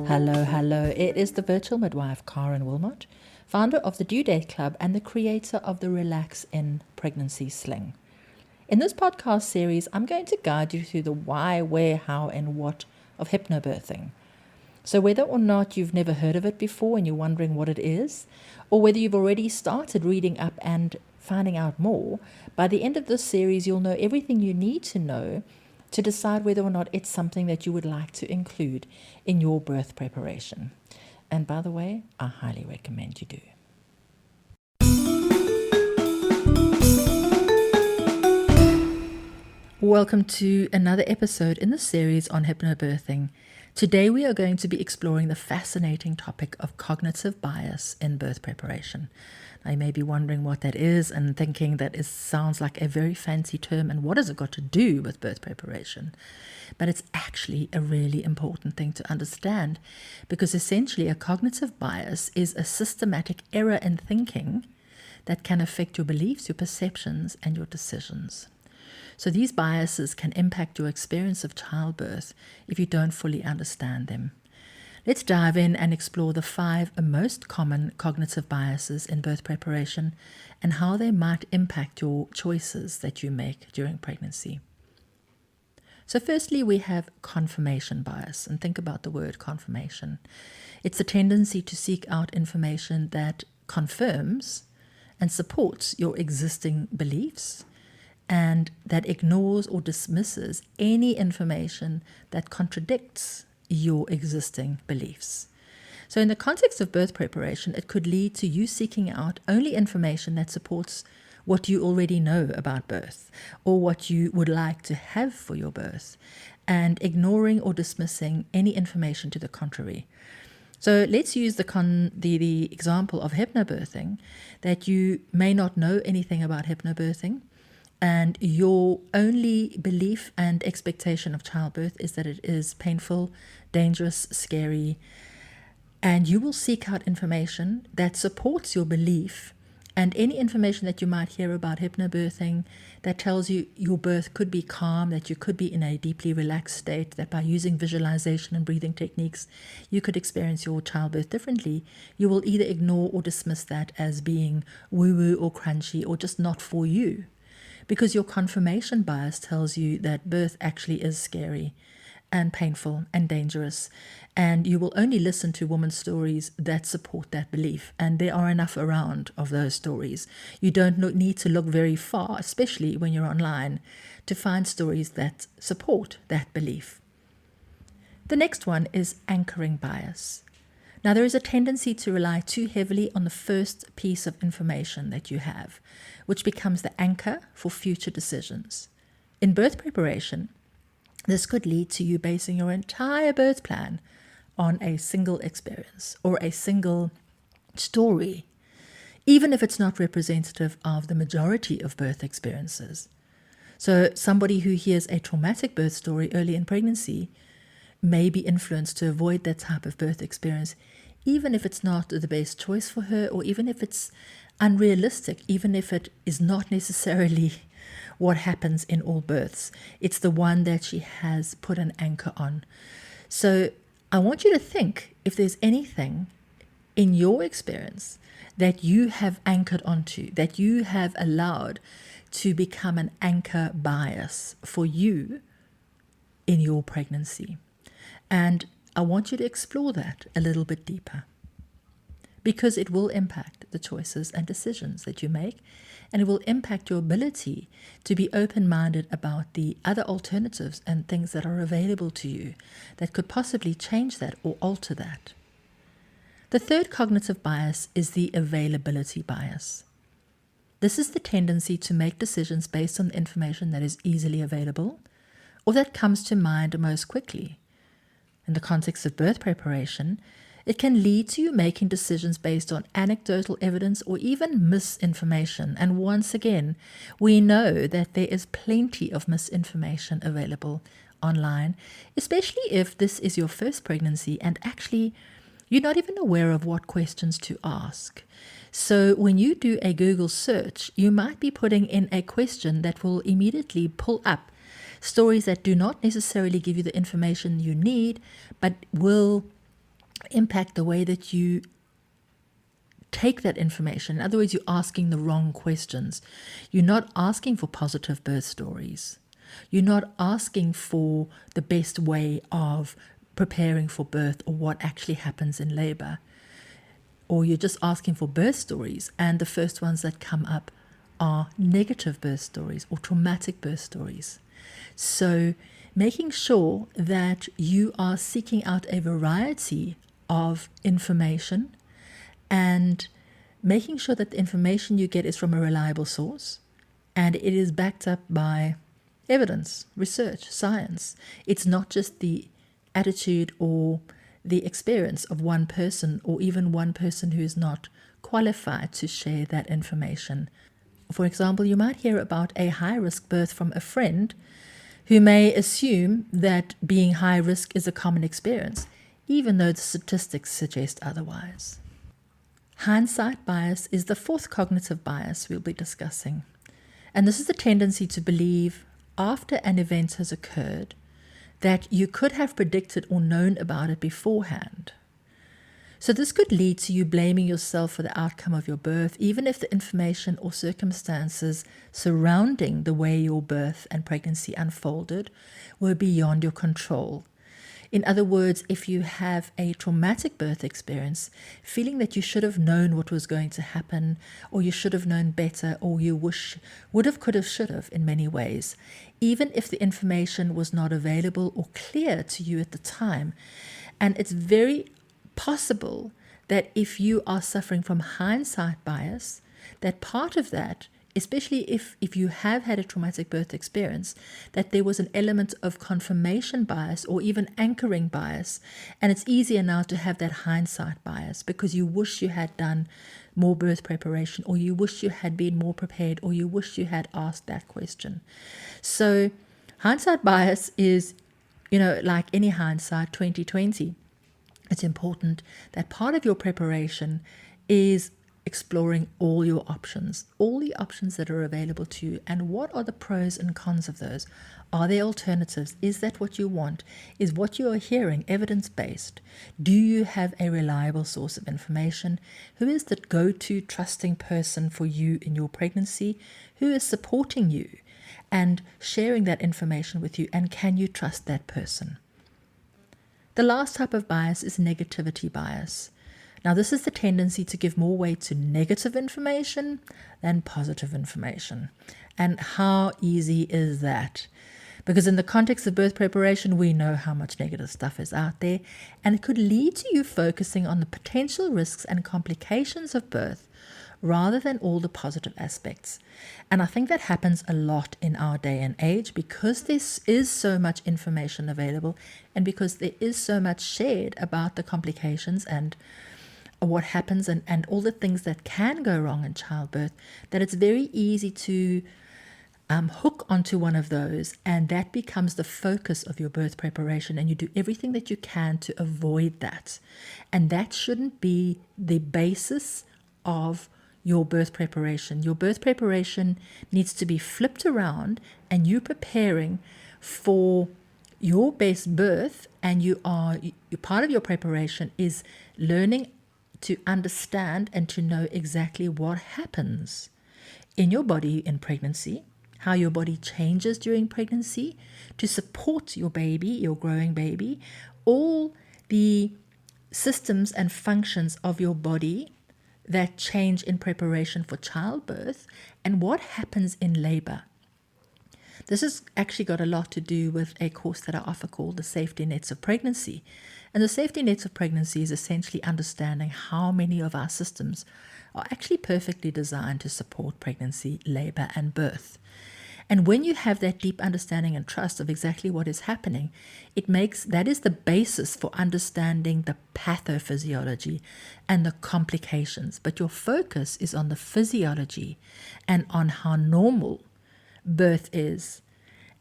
Hello, hello. It is the virtual midwife, Karen Wilmot, founder of the Due Date Club and the creator of the Relax in Pregnancy Sling. In this podcast series, I'm going to guide you through the why, where, how, and what of hypnobirthing. So whether or not you've never heard of it before and you're wondering what it is, or whether you've already started reading up and finding out more, by the end of this series, you'll know everything you need to know to decide whether or not it's something that you would like to include in your birth preparation. And by the way, I highly recommend you do. Welcome to another episode in the series on hypnobirthing. Today we are going to be exploring the fascinating topic of cognitive bias in birth preparation. Now, you may be wondering what that is and thinking that it sounds like a very fancy term and what has it got to do with birth preparation? But it's actually a really important thing to understand, because essentially a cognitive bias is a systematic error in thinking that can affect your beliefs, your perceptions, and your decisions. So these biases can impact your experience of childbirth if you don't fully understand them. Let's dive in and explore the 5 most common cognitive biases in birth preparation and how they might impact your choices that you make during pregnancy. So firstly, we have confirmation bias, and think about the word confirmation. It's a tendency to seek out information that confirms and supports your existing beliefs, and that ignores or dismisses any information that contradicts your existing beliefs. So in the context of birth preparation, it could lead to you seeking out only information that supports what you already know about birth or what you would like to have for your birth, and ignoring or dismissing any information to the contrary. So let's use the example of hypnobirthing, that you may not know anything about hypnobirthing, and your only belief and expectation of childbirth is that it is painful, dangerous, scary, and you will seek out information that supports your belief, and any information that you might hear about hypnobirthing that tells you your birth could be calm, that you could be in a deeply relaxed state, that by using visualization and breathing techniques you could experience your childbirth differently, you will either ignore or dismiss that as being woo-woo or crunchy or just not for you. Because your confirmation bias tells you that birth actually is scary and painful and dangerous, and you will only listen to women's stories that support that belief, and there are enough around of those stories. You don't need to look very far, especially when you're online, to find stories that support that belief. The next one is anchoring bias. Now, there is a tendency to rely too heavily on the first piece of information that you have, which becomes the anchor for future decisions. In birth preparation, this could lead to you basing your entire birth plan on a single experience or a single story, even if it's not representative of the majority of birth experiences. So somebody who hears a traumatic birth story early in pregnancy may be influenced to avoid that type of birth experience, even if it's not the best choice for her, or even if it's unrealistic, even if it is not necessarily what happens in all births. It's the one that she has put an anchor on. So I want you to think if there's anything in your experience that you have anchored onto, that you have allowed to become an anchor bias for you in your pregnancy. And I want you to explore that a little bit deeper, because it will impact the choices and decisions that you make, and it will impact your ability to be open-minded about the other alternatives and things that are available to you that could possibly change that or alter that. The third cognitive bias is the availability bias. This is the tendency to make decisions based on the information that is easily available or that comes to mind most quickly. In the context of birth preparation, it can lead to you making decisions based on anecdotal evidence or even misinformation. And once again, we know that there is plenty of misinformation available online, especially if this is your first pregnancy and actually you're not even aware of what questions to ask. So when you do a Google search, you might be putting in a question that will immediately pull up stories that do not necessarily give you the information you need, but will impact the way that you take that information. In other words, you're asking the wrong questions. You're not asking for positive birth stories. You're not asking for the best way of preparing for birth or what actually happens in labor. Or you're just asking for birth stories, and the first ones that come up are negative birth stories or traumatic birth stories. So making sure that you are seeking out a variety of information and making sure that the information you get is from a reliable source and it is backed up by evidence, research, science. It's not just the attitude or the experience of one person, or even one person who is not qualified to share that information. For example, you might hear about a high-risk birth from a friend who may assume that being high risk is a common experience, even though the statistics suggest otherwise. Hindsight bias is the fourth cognitive bias we'll be discussing. And this is the tendency to believe after an event has occurred that you could have predicted or known about it beforehand. So this could lead to you blaming yourself for the outcome of your birth, even if the information or circumstances surrounding the way your birth and pregnancy unfolded were beyond your control. In other words, if you have a traumatic birth experience, feeling that you should have known what was going to happen, or you should have known better, or you would have, could have, should have in many ways, even if the information was not available or clear to you at the time. And it's very possible that if you are suffering from hindsight bias, that part of that, especially if you have had a traumatic birth experience, that there was an element of confirmation bias or even anchoring bias. And it's easier now to have that hindsight bias because you wish you had done more birth preparation, or you wish you had been more prepared, or you wish you had asked that question. So hindsight bias is, like any hindsight 2020. It's important that part of your preparation is exploring all your options, all the options that are available to you, and what are the pros and cons of those? Are there alternatives? Is that what you want? Is what you are hearing evidence-based? Do you have a reliable source of information? Who is the go-to trusting person for you in your pregnancy? Who is supporting you and sharing that information with you? And can you trust that person? The last type of bias is negativity bias. Now, this is the tendency to give more weight to negative information than positive information. And how easy is that? Because in the context of birth preparation, we know how much negative stuff is out there, and it could lead to you focusing on the potential risks and complications of birth rather than all the positive aspects. And I think that happens a lot in our day and age because there is so much information available and because there is so much shared about the complications and what happens and all the things that can go wrong in childbirth, that it's very easy to hook onto one of those, and that becomes the focus of your birth preparation, and you do everything that you can to avoid that. And that shouldn't be the basis of your birth preparation. Your birth preparation needs to be flipped around, and you're preparing for your best birth, and part of your preparation is learning to understand and to know exactly what happens in your body in pregnancy, how your body changes during pregnancy to support your baby, your growing baby, all the systems and functions of your body that change in preparation for childbirth, and what happens in labor. This has actually got a lot to do with a course that I offer called the Safety Nets of Pregnancy. And the Safety Nets of Pregnancy is essentially understanding how many of our systems are actually perfectly designed to support pregnancy, labor, and birth. And when you have that deep understanding and trust of exactly what is happening, that is the basis for understanding the pathophysiology and the complications. But your focus is on the physiology and on how normal birth is.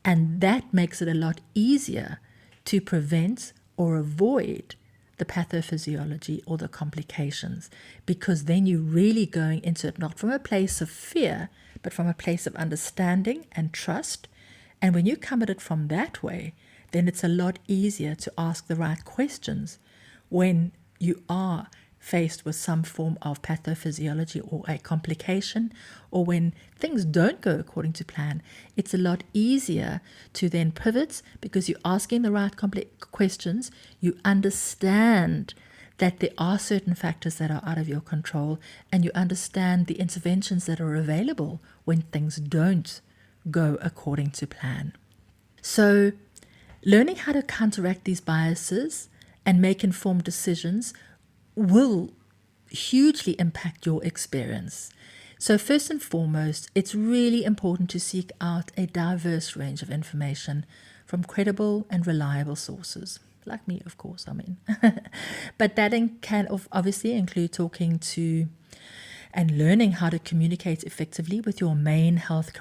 And that makes it a lot easier to prevent or avoid the pathophysiology or the complications, because then you're really going into it not from a place of fear, but from a place of understanding and trust. And when you come at it from that way, then it's a lot easier to ask the right questions when you are faced with some form of pathophysiology or a complication, or when things don't go according to plan, it's a lot easier to then pivot because you're asking the right questions. You understand that there are certain factors that are out of your control, and you understand the interventions that are available when things don't go according to plan. So, learning how to counteract these biases and make informed decisions will hugely impact your experience. So first and foremost, it's really important to seek out a diverse range of information from credible and reliable sources. Like me, of course, But that can obviously include talking to and learning how to communicate effectively with your main health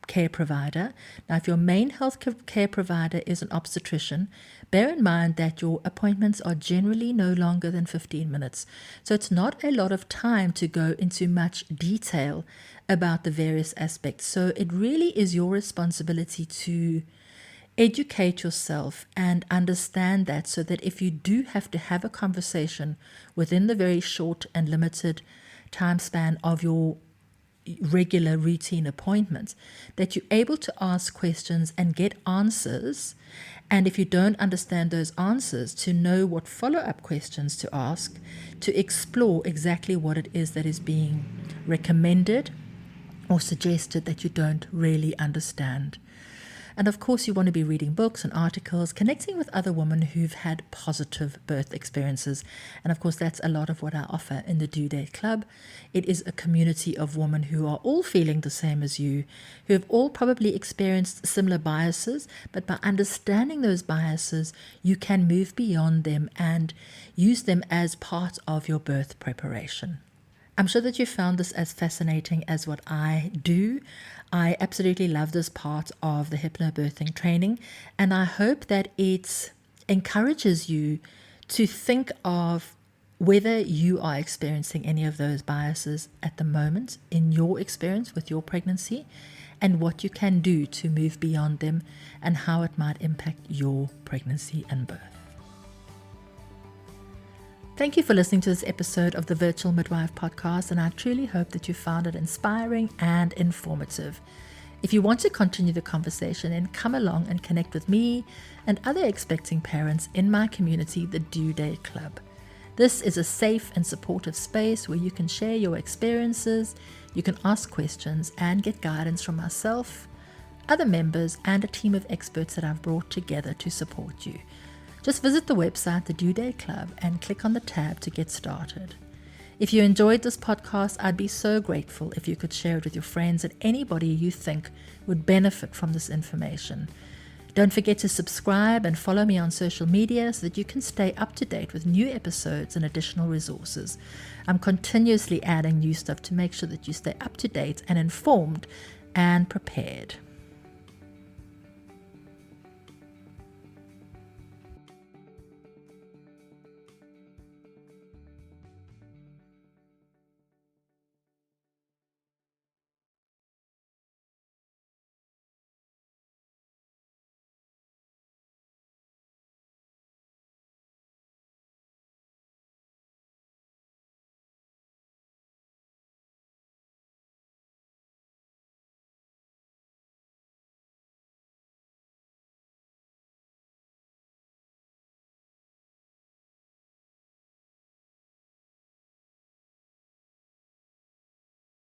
care provider. Now, if your main health care provider is an obstetrician, bear in mind that your appointments are generally no longer than 15 minutes. So it's not a lot of time to go into much detail about the various aspects. So it really is your responsibility to educate yourself and understand that, so that if you do have to have a conversation within the very short and limited time span of your regular routine appointments, that you're able to ask questions and get answers. And if you don't understand those answers, to know what follow-up questions to ask, to explore exactly what it is that is being recommended or suggested that you don't really understand. And of course, you want to be reading books and articles, connecting with other women who've had positive birth experiences. And of course, that's a lot of what I offer in the Due Date Club. It is a community of women who are all feeling the same as you, who have all probably experienced similar biases, but by understanding those biases, you can move beyond them and use them as part of your birth preparation. I'm sure that you found this as fascinating as what I do. I absolutely love this part of the hypnobirthing training, and I hope that it encourages you to think of whether you are experiencing any of those biases at the moment in your experience with your pregnancy, and what you can do to move beyond them and how it might impact your pregnancy and birth. Thank you for listening to this episode of the Virtual Midwife podcast, and I truly hope that you found it inspiring and informative. If you want to continue the conversation, then come along and connect with me and other expecting parents in my community, the Due Date Club. This is a safe and supportive space where you can share your experiences, you can ask questions, and get guidance from myself, other members, and a team of experts that I've brought together to support you. Just visit the website, the Due Date Club, and click on the tab to get started. If you enjoyed this podcast, I'd be so grateful if you could share it with your friends and anybody you think would benefit from this information. Don't forget to subscribe and follow me on social media so that you can stay up to date with new episodes and additional resources. I'm continuously adding new stuff to make sure that you stay up to date and informed and prepared.